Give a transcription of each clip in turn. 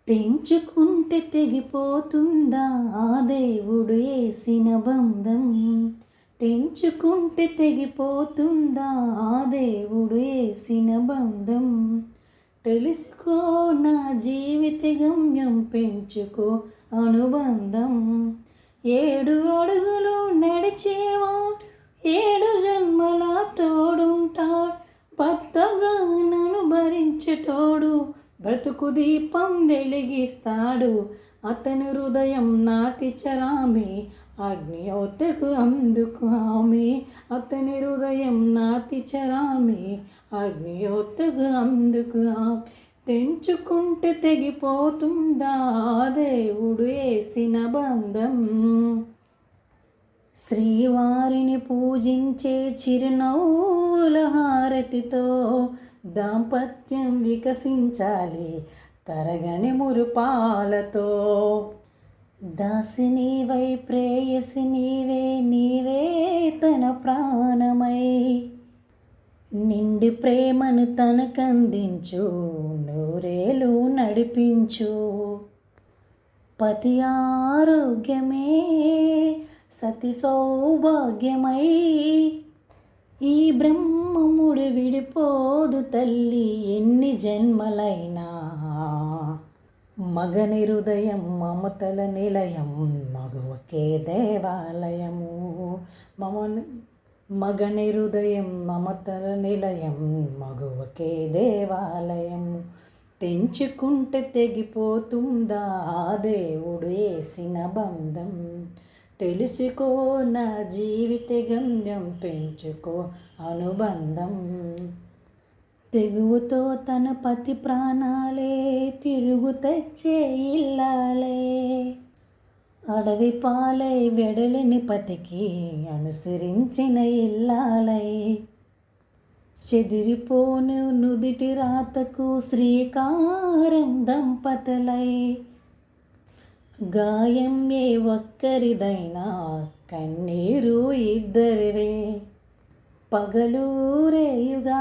తెంచుకుంటే తెగిపోతుందా ఆ దేవుడు ఏసిన బంధం. తెంచుకుంటే తెగిపోతుందా ఆ దేవుడు ఏసిన బంధం. తెలుసుకో నా జీవిత గమ్యం, పెంచుకో అనుబంధం. 7 అడుగులు నడిచేవా 7 జన్మల తోడుంటాడు. భర్తగా నన్ను భరించేటోడు బ్రతుకు దీపం వెలిగిస్తాడు. అతని హృదయం నాతి చరామే అగ్నియోతకు అందుకు ఆమె. అతని హృదయం నాతి చరామే అగ్నియోతకు అందుకు ఆమె. తెంచుకుంటే తెగిపోతుందా దేవుడు వేసిన బంధం. శ్రీవారిని పూజించే చిరునవ్వుల హారతితో దాంపత్యం వికసించాలి తరగని మురుపాలతో. దాసి నీవై ప్రేయసి నీవే, నీవే తన ప్రాణమై నిండి ప్రేమను తనకందించు, నూరేలు నడిపించు. పతి ఆరోగ్యమే సతి సౌభాగ్యమై ఈ బ్రహ్మముడు విడిపోదు తల్లి ఎన్ని జన్మలైనా. మగని హృదయం మమతల నిలయం మగువకే దేవాలయము. మగని హృదయం మమతల నిలయం మగువకే దేవాలయము. తెంచుకుంటే తెగిపోతుందా దేవుడు వేసిన బంధం. తెలుసుకో నా జీవిత గమ్యం, పెంచుకో అనుబంధం. తెగువతో తన పతి ప్రాణాలే తిరుగు తెచ్చే ఇల్లాలే. అడవి పాలై వెడలిని పతికి అనుసరించిన ఇల్లాలై. చెదిరిపోను నుదిటి రాతకు శ్రీకారం దంపతులై. గాయం ఏ ఒక్కరిదైనా కన్నీరు ఇద్దరివే. పగలూరేయుగా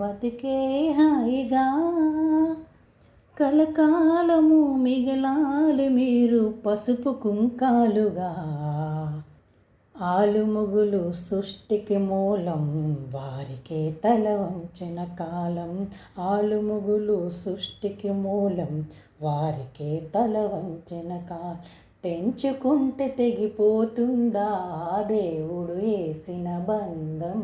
బతికే హాయిగా కలకాలము మిగలాలి మీరు పసుపు కుంకాలుగా. ఆలుముగులు సృష్టికి మూలం వారికే తల వంచిన కాలం. ఆలుముగులు సృష్టికి మూలం వారికే తల వంచిన కాలం. తెంచుకుంటే తెగిపోతుందా దేవుడు వేసిన బంధం.